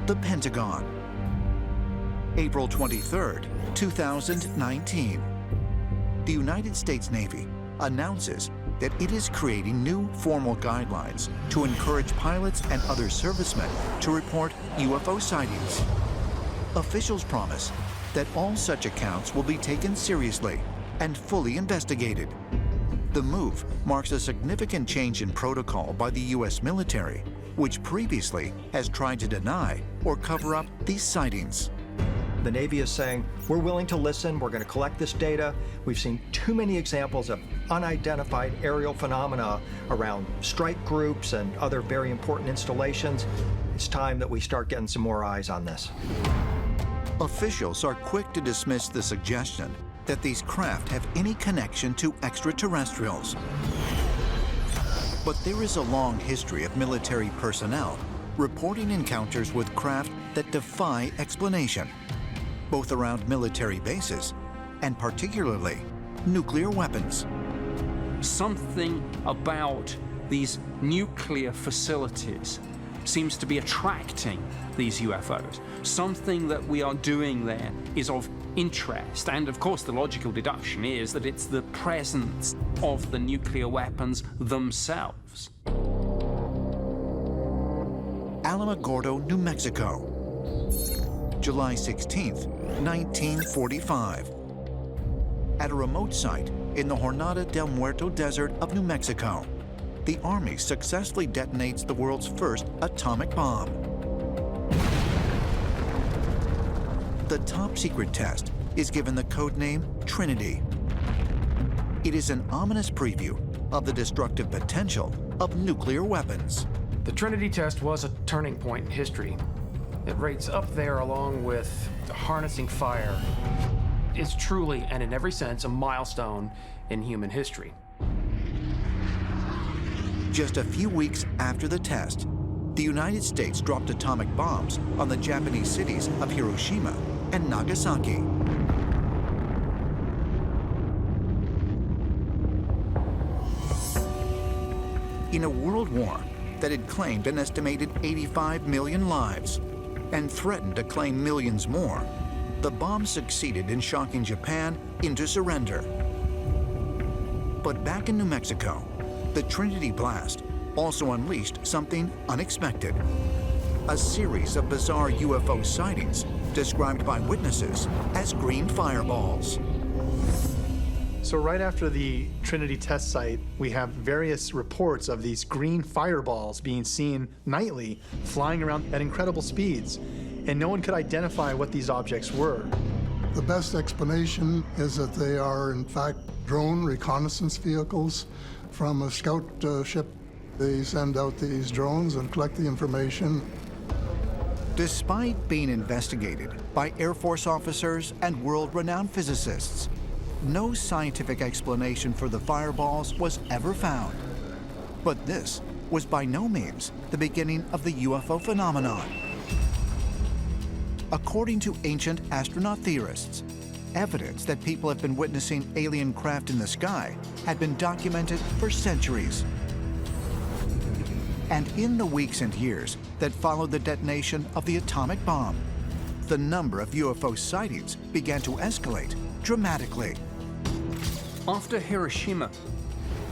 the Pentagon. April 23, 2019. The United States Navy announces that it is creating new formal guidelines to encourage pilots and other servicemen to report UFO sightings. Officials promise that all such accounts will be taken seriously and fully investigated. The move marks a significant change in protocol by the U.S. military, which previously has tried to deny or cover up these sightings. The Navy is saying, we're willing to listen, we're going to collect this data. We've seen too many examples of unidentified aerial phenomena around strike groups and other very important installations. It's time that we start getting some more eyes on this. Officials are quick to dismiss the suggestion that these craft have any connection to extraterrestrials. But there is a long history of military personnel reporting encounters with craft that defy explanation, both around military bases and particularly nuclear weapons. Something about these nuclear facilities seems to be attracting these UFOs. Something that we are doing there is of interest, and of course the logical deduction is that it's the presence of the nuclear weapons themselves. Alamogordo, New Mexico, July 16th, 1945. At a remote site in the Jornada del Muerto desert of New Mexico, the Army successfully detonates the world's first atomic bomb. The top-secret test is given the codename Trinity. It is an ominous preview of the destructive potential of nuclear weapons. The Trinity test was a turning point in history. It rates up there along with harnessing fire. It's truly, and in every sense, a milestone in human history. Just a few weeks after the test, the United States dropped atomic bombs on the Japanese cities of Hiroshima and Nagasaki. In a world war that had claimed an estimated 85 million lives and threatened to claim millions more, the bombs succeeded in shocking Japan into surrender. But back in New Mexico, the Trinity blast also unleashed something unexpected. A series of bizarre UFO sightings described by witnesses as green fireballs. So right after the Trinity test site, we have various reports of these green fireballs being seen nightly, flying around at incredible speeds, and no one could identify what these objects were. The best explanation is that they are, in fact, drone reconnaissance vehicles from a scout ship. They send out these drones and collect the information. Despite being investigated by Air Force officers and world-renowned physicists, no scientific explanation for the fireballs was ever found. But this was by no means the beginning of the UFO phenomenon. According to ancient astronaut theorists, evidence that people have been witnessing alien craft in the sky had been documented for centuries. And in the weeks and years that followed the detonation of the atomic bomb, the number of UFO sightings began to escalate dramatically. After Hiroshima,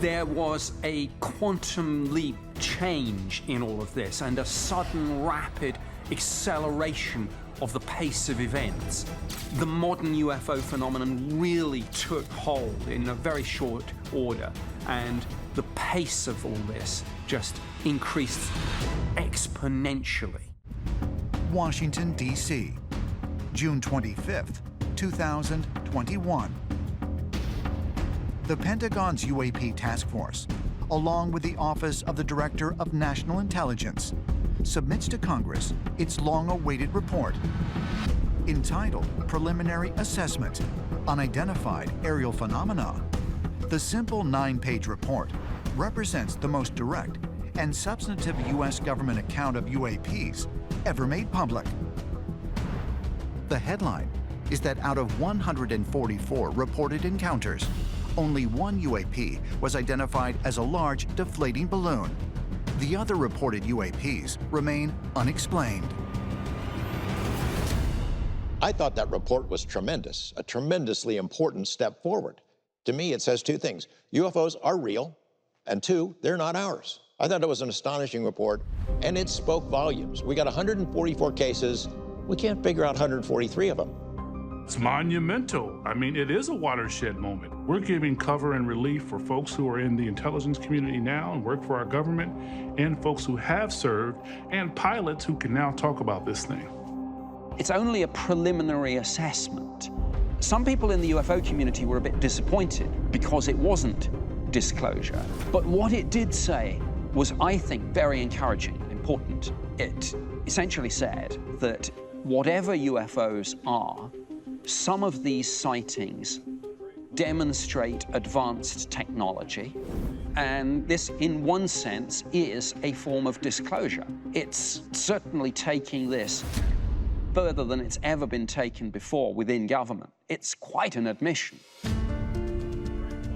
there was a quantum leap change in all of this and a sudden rapid acceleration of the pace of events. The modern UFO phenomenon really took hold in a very short order, and the pace of all this just increased exponentially. Washington, D.C., June 25th, 2021. The Pentagon's UAP Task Force, along with the Office of the Director of National Intelligence, submits to Congress its long-awaited report entitled Preliminary Assessment, Unidentified Aerial Phenomena. The simple 9-page report represents the most direct and substantive U.S. government account of UAPs ever made public. The headline is that out of 144 reported encounters, only one UAP was identified as a large deflating balloon. The other reported UAPs remain unexplained. I thought that report was tremendous, a tremendously important step forward. To me, it says two things. UFOs are real, and two, they're not ours. I thought it was an astonishing report, and it spoke volumes. We got 144 cases. We can't figure out 143 of them. It's monumental. I mean, it is a watershed moment. We're giving cover and relief for folks who are in the intelligence community now and work for our government, and folks who have served, and pilots who can now talk about this thing. It's only a preliminary assessment. Some people in the UFO community were a bit disappointed because it wasn't disclosure. But what it did say was, I think, very encouraging, important. It essentially said that whatever UFOs are, some of these sightings demonstrate advanced technology, and this, in one sense, is a form of disclosure. It's certainly taking this further than it's ever been taken before within government. It's quite an admission.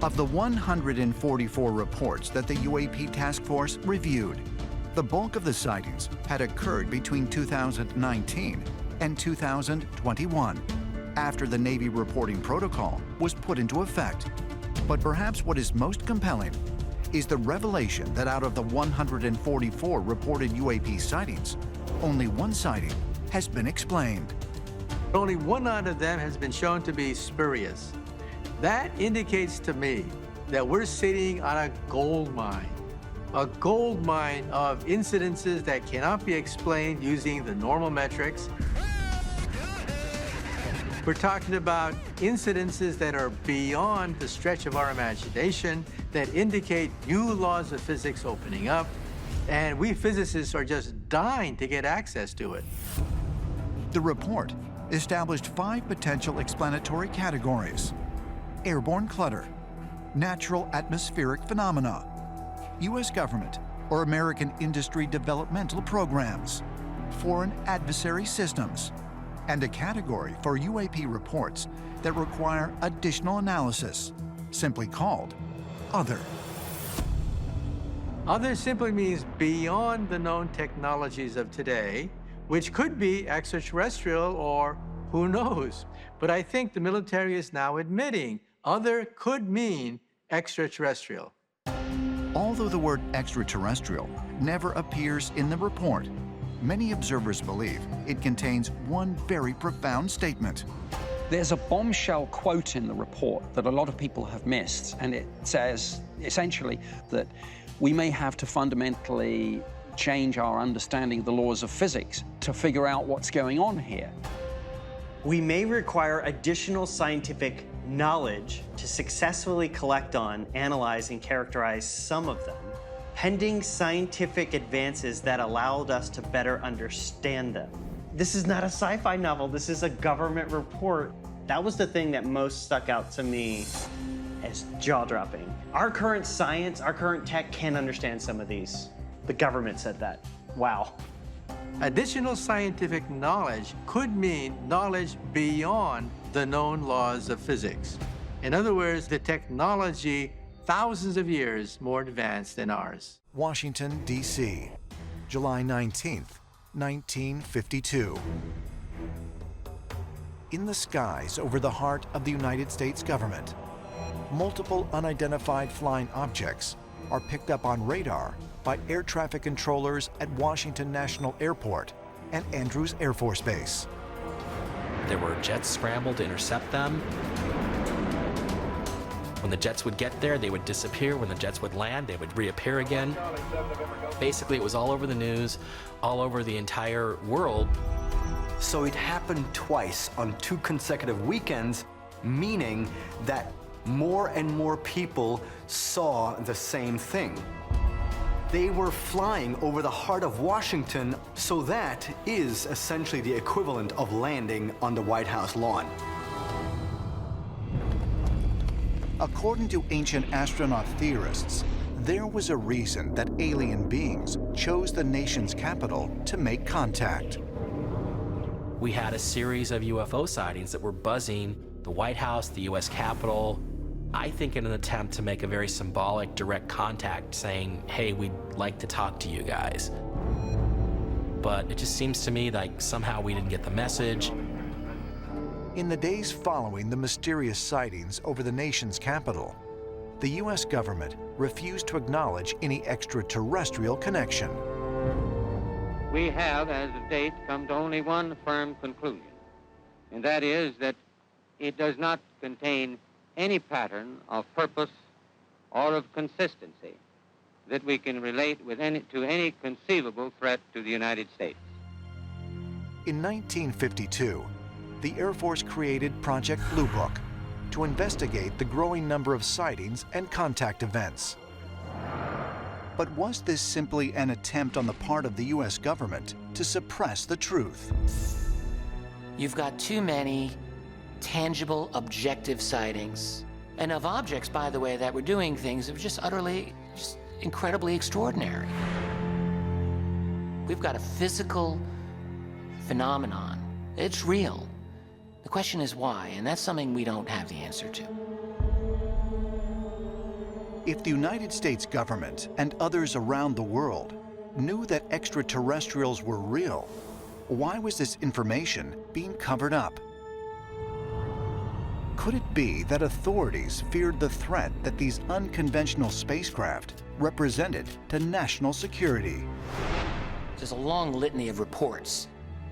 Of the 144 reports that the UAP Task Force reviewed, the bulk of the sightings had occurred between 2019 and 2021, after the Navy reporting protocol was put into effect. But perhaps what is most compelling is the revelation that out of the 144 reported UAP sightings, only one sighting has been explained. Only one out of them has been shown to be spurious. That indicates to me that we're sitting on a gold mine of incidences that cannot be explained using the normal metrics. We're talking about incidences that are beyond the stretch of our imagination, that indicate new laws of physics opening up, and we physicists are just dying to get access to it. The report established 5 potential explanatory categories: airborne clutter, natural atmospheric phenomena, U.S. government or American industry developmental programs, foreign adversary systems, and a category for UAP reports that require additional analysis, simply called Other. Other simply means beyond the known technologies of today, which could be extraterrestrial or who knows. But I think the military is now admitting other could mean extraterrestrial. Although the word extraterrestrial never appears in the report, many observers believe it contains one very profound statement. There's a bombshell quote in the report that a lot of people have missed, and it says, essentially, that we may have to fundamentally change our understanding of the laws of physics to figure out what's going on here. We may require additional scientific knowledge to successfully collect on, analyze, and characterize some of them, pending scientific advances that allowed us to better understand them. This is not a sci-fi novel, this is a government report. That was the thing that most stuck out to me as jaw-dropping. Our current science, our current tech can't understand some of these. The government said that. Wow. Additional scientific knowledge could mean knowledge beyond the known laws of physics. In other words, the technology thousands of years more advanced than ours. Washington, D.C., July 19th, 1952. In the skies over the heart of the United States government, multiple unidentified flying objects are picked up on radar by air traffic controllers at Washington National Airport and Andrews Air Force Base. There were jets scrambled to intercept them. When the jets would get there, they would disappear. When the jets would land, they would reappear again. Basically, it was all over the news, all over the entire world. So it happened twice on 2 consecutive weekends, meaning that more and more people saw the same thing. They were flying over the heart of Washington, so that is essentially the equivalent of landing on the White House lawn. According to ancient astronaut theorists, there was a reason that alien beings chose the nation's capital to make contact. We had a series of UFO sightings that were buzzing the White House, the U.S. Capitol, I think in an attempt to make a very symbolic, direct contact saying, hey, we'd like to talk to you guys. But it just seems to me like somehow we didn't get the message. In the days following the mysterious sightings over the nation's capital, the U.S. government refused to acknowledge any extraterrestrial connection. We have, as of date, come to only one firm conclusion, and that is that it does not contain any pattern of purpose or of consistency that we can relate with to any conceivable threat to the United States. In 1952, the Air Force created Project Blue Book to investigate the growing number of sightings and contact events. But was this simply an attempt on the part of the U.S. government to suppress the truth? You've got too many tangible, objective sightings. And of objects, by the way, that were doing things that were just incredibly extraordinary. We've got a physical phenomenon. It's real. The question is why, and that's something we don't have the answer to. If the United States government and others around the world knew that extraterrestrials were real, why was this information being covered up? Could it be that authorities feared the threat that these unconventional spacecraft represented to national security? There's a long litany of reports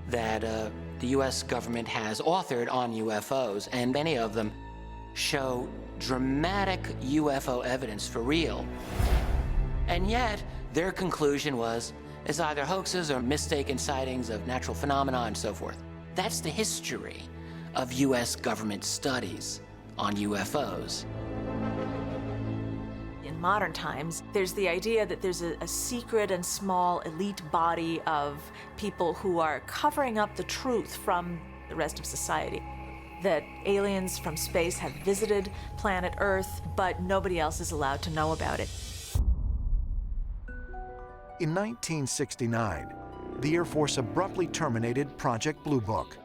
that the U.S. government has authored on UFOs, and many of them show dramatic UFO evidence for real. And yet, their conclusion was it's either hoaxes or mistaken sightings of natural phenomena and so forth. That's the history of U.S. government studies on UFOs. In modern times, there's the idea that there's a secret and small elite body of people who are covering up the truth from the rest of society. That aliens from space have visited planet Earth, but nobody else is allowed to know about it. In 1969, the Air Force abruptly terminated Project Blue Book.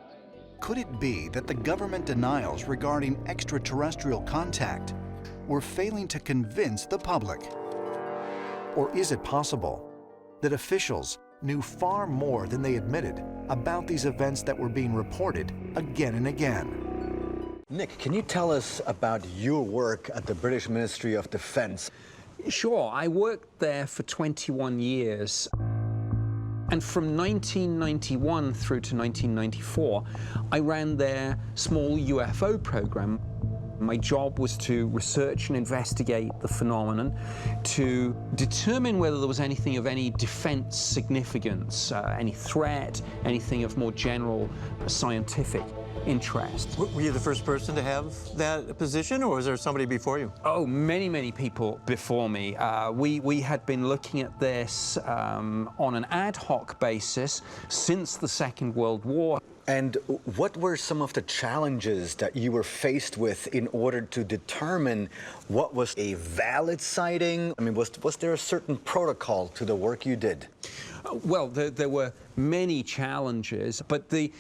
Could it be that the government denials regarding extraterrestrial contact were failing to convince the public? Or is it possible that officials knew far more than they admitted about these events that were being reported again and again? Nick, can you tell us about your work at the British Ministry of Defense? Sure, I worked there for 21 years. And from 1991 through to 1994, I ran their small UFO program. My job was to research and investigate the phenomenon, to determine whether there was anything of any defense significance, any threat, anything of more general scientific interest. Were you the first person to have that position, or was there somebody before you? Oh, many, many people before me. We had been looking at this on an ad hoc basis since the Second World War. And what were some of the challenges that you were faced with in order to determine what was a valid sighting? I mean, was there a certain protocol to the work you did? Well, there were many challenges, but the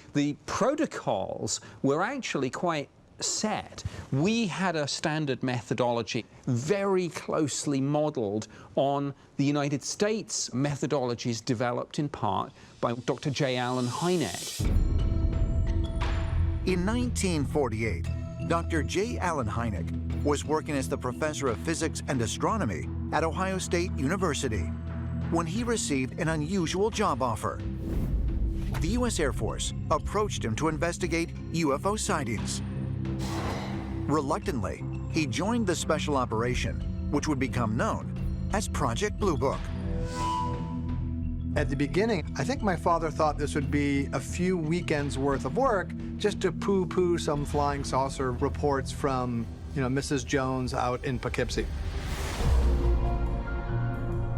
protocols were actually quite set. We had a standard methodology very closely modeled on the United States methodologies developed in part by Dr. J. Allen Hynek. In 1948, Dr. J. Allen Hynek was working as the professor of physics and astronomy at Ohio State University when he received an unusual job offer. The U.S. Air Force approached him to investigate UFO sightings. Reluctantly, he joined the special operation, which would become known as Project Blue Book. At the beginning, I think my father thought this would be a few weekends worth of work just to poo-poo some flying saucer reports from, Mrs. Jones out in Poughkeepsie.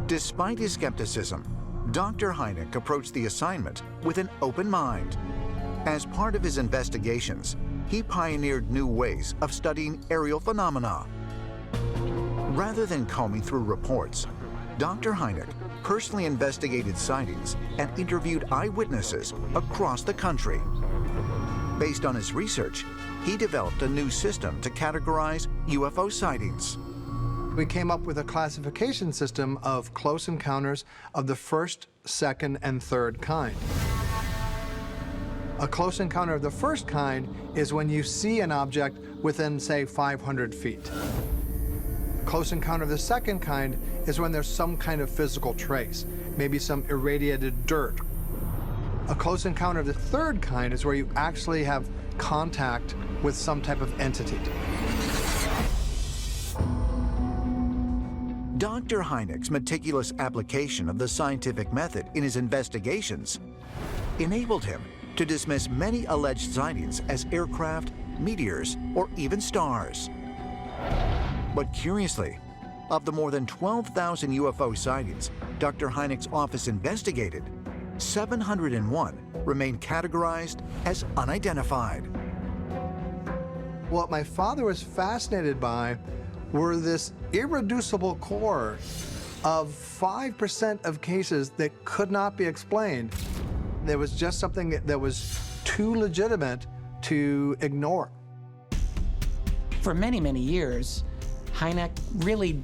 Despite his skepticism, Dr. Hynek approached the assignment with an open mind. As part of his investigations, he pioneered new ways of studying aerial phenomena. Rather than combing through reports, Dr. Hynek personally investigated sightings and interviewed eyewitnesses across the country. Based on his research, he developed a new system to categorize UFO sightings. We came up with a classification system of close encounters of the first, second, and third kind. A close encounter of the first kind is when you see an object within, say, 500 feet. A close encounter of the second kind is when there's some kind of physical trace, maybe some irradiated dirt. A close encounter of the third kind is where you actually have contact with some type of entity. Dr. Hynek's meticulous application of the scientific method in his investigations enabled him to dismiss many alleged sightings as aircraft, meteors, or even stars. But curiously, of the more than 12,000 UFO sightings Dr. Hynek's office investigated, 701 remain categorized as unidentified. What my father was fascinated by were this irreducible core of 5% of cases that could not be explained. There was just something that was too legitimate to ignore. For many, many years, Hynek really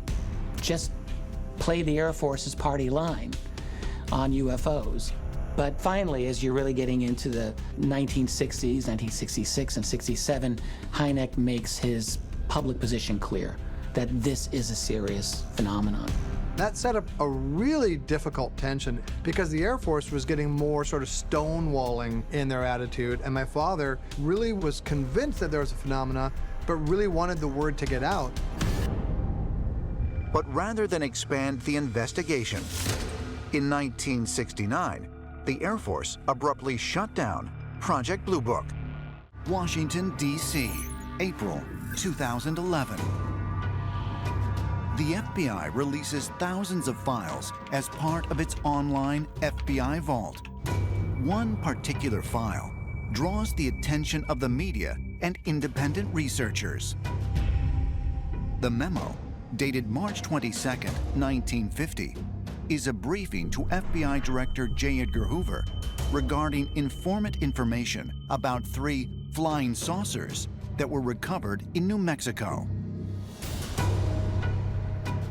just played the Air Force's party line on UFOs. But finally, as you're really getting into the 1960s, 1966 and 67, Hynek makes his public position clear that this is a serious phenomenon. That set up a really difficult tension because the Air Force was getting more sort of stonewalling in their attitude, and my father really was convinced that there was a phenomena, but really wanted the word to get out. But rather than expand the investigation, in 1969, the Air Force abruptly shut down Project Blue Book. Washington, D.C., April 2011. The FBI releases thousands of files as part of its online FBI vault. One particular file draws the attention of the media and independent researchers. The memo, dated March 22, 1950, is a briefing to FBI Director J. Edgar Hoover regarding informant information about 3 flying saucers that were recovered in New Mexico.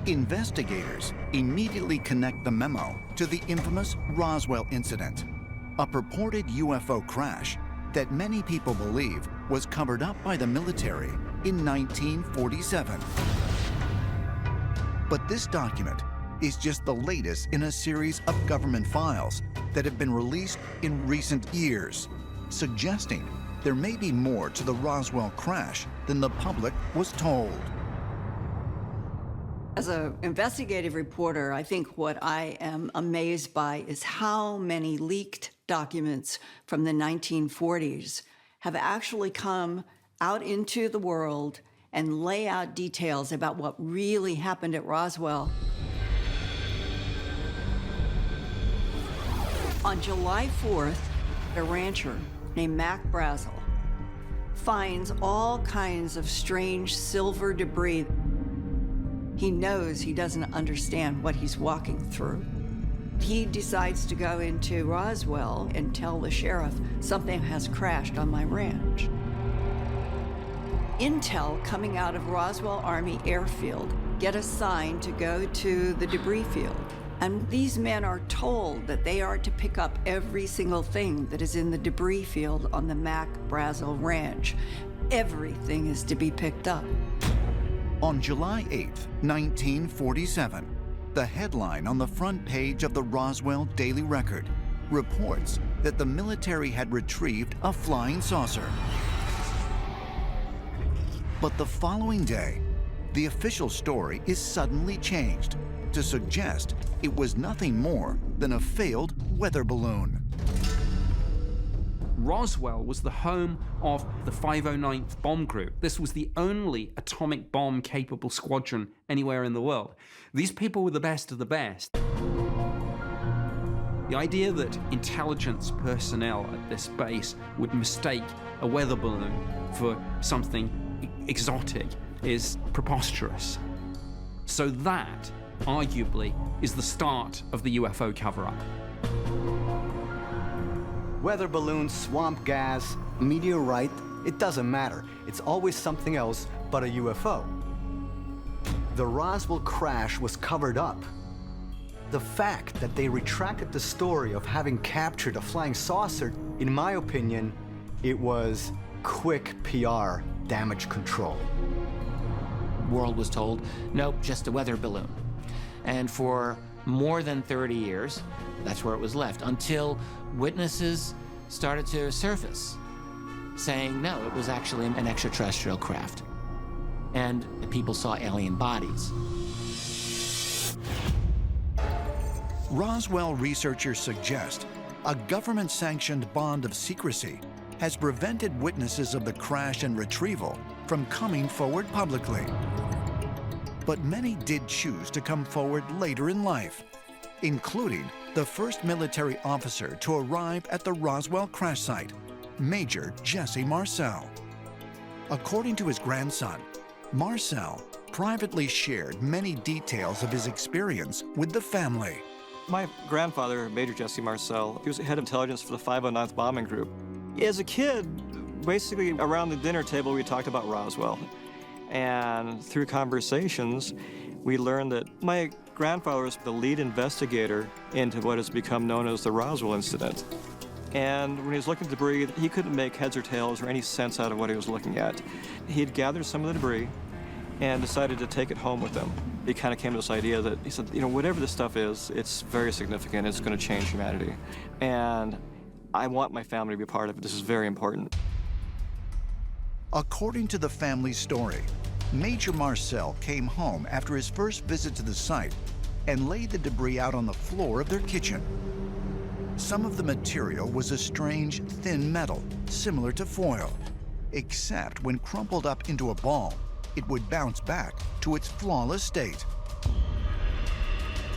Investigators immediately connect the memo to the infamous Roswell Incident, a purported UFO crash that many people believe was covered up by the military in 1947. But this document is just the latest in a series of government files that have been released in recent years, suggesting there may be more to the Roswell crash than the public was told. As an investigative reporter, I think what I am amazed by is how many leaked documents from the 1940s have actually come out into the world and lay out details about what really happened at Roswell. On July 4th, a rancher named Mac Brazel finds all kinds of strange silver debris. He knows he doesn't understand what he's walking through. He decides to go into Roswell and tell the sheriff, something has crashed on my ranch. Intel coming out of Roswell Army Airfield get assigned to go to the debris field. And these men are told that they are to pick up every single thing that is in the debris field on the Mac Brazel Ranch. Everything is to be picked up. On July 8, 1947, the headline on the front page of the Roswell Daily Record reports that the military had retrieved a flying saucer. But the following day, the official story is suddenly changed to suggest it was nothing more than a failed weather balloon. Roswell was the home of the 509th Bomb Group. This was the only atomic bomb-capable squadron anywhere in the world. These people were the best of the best. The idea that intelligence personnel at this base would mistake a weather balloon for something exotic is preposterous. So that, arguably, is the start of the UFO cover-up. Weather balloon, swamp gas, meteorite, it doesn't matter. It's always something else but a UFO. The Roswell crash was covered up. The fact that they retracted the story of having captured a flying saucer In my opinion, it was quick PR damage control. World was told, nope, just a weather balloon. And for more than 30 years, that's where it was left, until witnesses started to surface, saying, no, it was actually an extraterrestrial craft. And people saw alien bodies. Roswell researchers suggest a government-sanctioned bond of secrecy has prevented witnesses of the crash and retrieval from coming forward publicly. But many did choose to come forward later in life, including the first military officer to arrive at the Roswell crash site, Major Jesse Marcel. According to his grandson, Marcel privately shared many details of his experience with the family. My grandfather, Major Jesse Marcel, he was head of intelligence for the 509th Bombing Group. As a kid, basically around the dinner table, we talked about Roswell. And through conversations, we learned that my grandfather was the lead investigator into what has become known as the Roswell Incident. And when he was looking at debris, he couldn't make heads or tails or any sense out of what he was looking at. He'd gathered some of the debris and decided to take it home with him. He kind of came to this idea that he said, you know, whatever this stuff is, it's very significant. It's going to change humanity. And I want my family to be a part of it. This is very important. According to the family's story, Major Marcel came home after his first visit to the site and laid the debris out on the floor of their kitchen. Some of the material was a strange, thin metal, similar to foil, except when crumpled up into a ball, it would bounce back to its flawless state.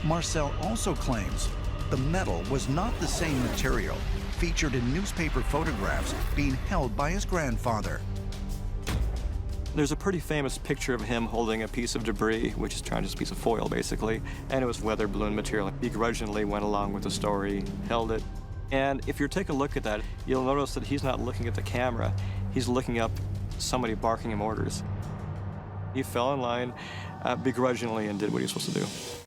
Marcel also claims the metal was not the same material featured in newspaper photographs being held by his grandfather. There's a pretty famous picture of him holding a piece of debris, which is just a piece of foil, basically, and it was weather balloon material. He begrudgingly went along with the story, held it. And if you take a look at that, you'll notice that he's not looking at the camera. He's looking up somebody barking him orders. He fell in line begrudgingly and did what he was supposed to do.